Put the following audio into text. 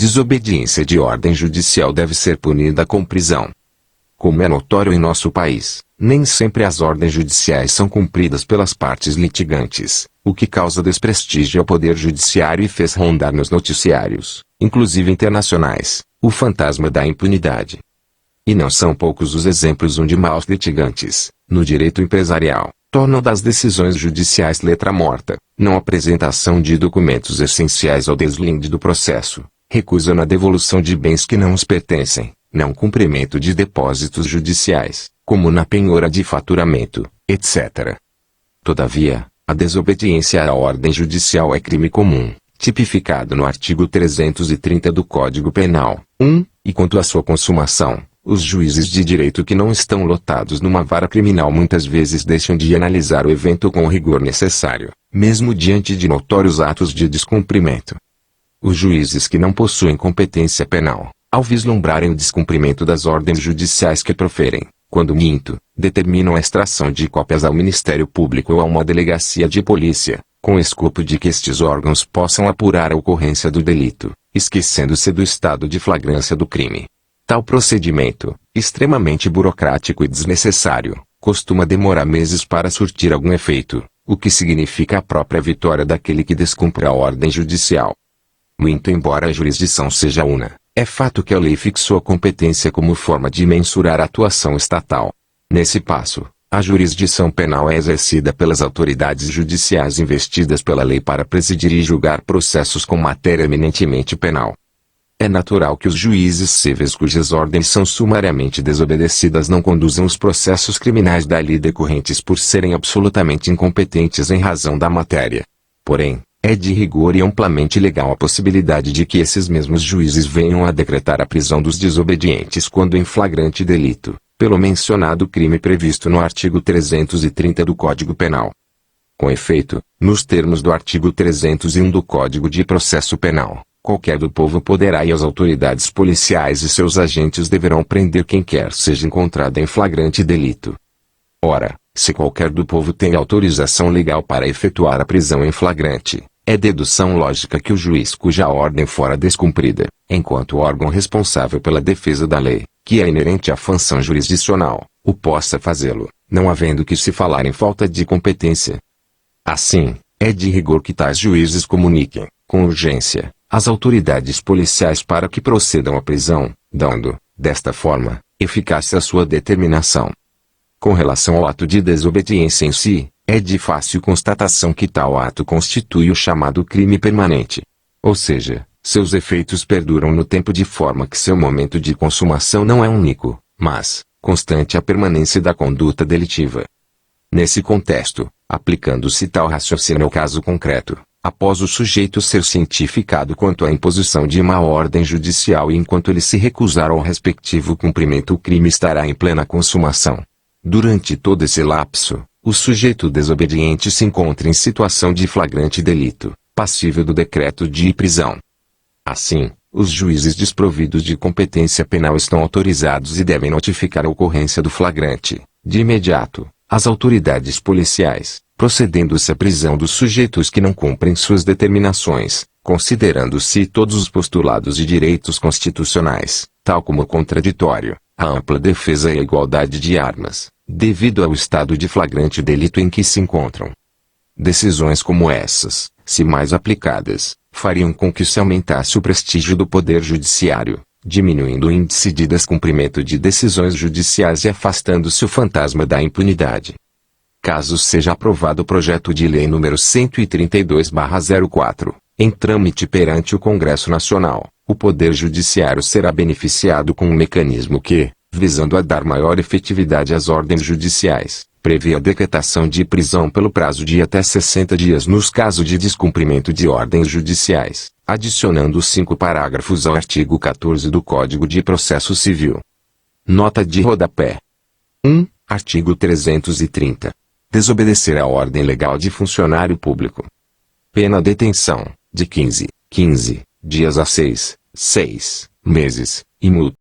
Desobediência de ordem judicial deve ser punida com prisão. Como é notório em nosso país, nem sempre as ordens judiciais são cumpridas pelas partes litigantes, o que causa desprestígio ao Poder Judiciário e fez rondar nos noticiários, inclusive internacionais, o fantasma da impunidade. E não são poucos os exemplos onde maus litigantes, no direito empresarial, tornam das decisões judiciais letra morta, não apresentação de documentos essenciais ao deslinde do processo, recusa na devolução de bens que não os pertencem, não cumprimento de depósitos judiciais, como na penhora de faturamento, etc. Todavia, a desobediência à ordem judicial é crime comum, tipificado no artigo 330 do Código Penal, 1, e quanto à sua consumação, os juízes de direito que não estão lotados numa vara criminal muitas vezes deixam de analisar o evento com o rigor necessário, mesmo diante de notórios atos de descumprimento. Os juízes que não possuem competência penal, ao vislumbrarem o descumprimento das ordens judiciais que proferem, quando minto, determinam a extração de cópias ao Ministério Público ou a uma delegacia de polícia, com o escopo de que estes órgãos possam apurar a ocorrência do delito, esquecendo-se do estado de flagrância do crime. Tal procedimento, extremamente burocrático e desnecessário, costuma demorar meses para surtir algum efeito, o que significa a própria vitória daquele que descumpre a ordem judicial. Muito embora a jurisdição seja una, é fato que a lei fixou a competência como forma de mensurar a atuação estatal. Nesse passo, a jurisdição penal é exercida pelas autoridades judiciais investidas pela lei para presidir e julgar processos com matéria eminentemente penal. É natural que os juízes cíveis cujas ordens são sumariamente desobedecidas não conduzam os processos criminais dali decorrentes por serem absolutamente incompetentes em razão da matéria. Porém, é de rigor e amplamente legal a possibilidade de que esses mesmos juízes venham a decretar a prisão dos desobedientes quando em flagrante delito, pelo mencionado crime previsto no artigo 330 do Código Penal. Com efeito, nos termos do artigo 301 do Código de Processo Penal, qualquer do povo poderá e as autoridades policiais e seus agentes deverão prender quem quer seja encontrado em flagrante delito. Ora, se qualquer do povo tem autorização legal para efetuar a prisão em flagrante, é dedução lógica que o juiz cuja ordem fora descumprida, enquanto órgão responsável pela defesa da lei, que é inerente à função jurisdicional, o possa fazê-lo, não havendo que se falar em falta de competência. Assim, é de rigor que tais juízes comuniquem, com urgência, às autoridades policiais para que procedam à prisão, dando, desta forma, eficácia à sua determinação. Com relação ao ato de desobediência em si, é de fácil constatação que tal ato constitui o chamado crime permanente. Ou seja, seus efeitos perduram no tempo de forma que seu momento de consumação não é único, mas, constante a permanência da conduta delitiva. Nesse contexto, aplicando-se tal raciocínio ao caso concreto, após o sujeito ser cientificado quanto à imposição de uma ordem judicial e enquanto ele se recusar ao respectivo cumprimento o crime estará em plena consumação. Durante todo esse lapso, o sujeito desobediente se encontra em situação de flagrante delito, passível do decreto de prisão. Assim, os juízes desprovidos de competência penal estão autorizados e devem notificar a ocorrência do flagrante, de imediato, às autoridades policiais, procedendo-se à prisão dos sujeitos que não cumprem suas determinações, considerando-se todos os postulados de direitos constitucionais, tal como o contraditório, a ampla defesa e a igualdade de armas, devido ao estado de flagrante delito em que se encontram. Decisões como essas, se mais aplicadas, fariam com que se aumentasse o prestígio do Poder Judiciário, diminuindo o índice de descumprimento de decisões judiciais e afastando-se o fantasma da impunidade. Caso seja aprovado o projeto de lei número 132/04, em trâmite perante o Congresso Nacional, o Poder Judiciário será beneficiado com um mecanismo que, visando a dar maior efetividade às ordens judiciais, prevê a decretação de prisão pelo prazo de até 60 dias nos casos de descumprimento de ordens judiciais, adicionando 5 parágrafos ao artigo 14 do Código de Processo Civil. Nota de rodapé. 1. Artigo 330. Desobedecer a ordem legal de funcionário público. Pena detenção, de 15 dias a 6 meses, e multa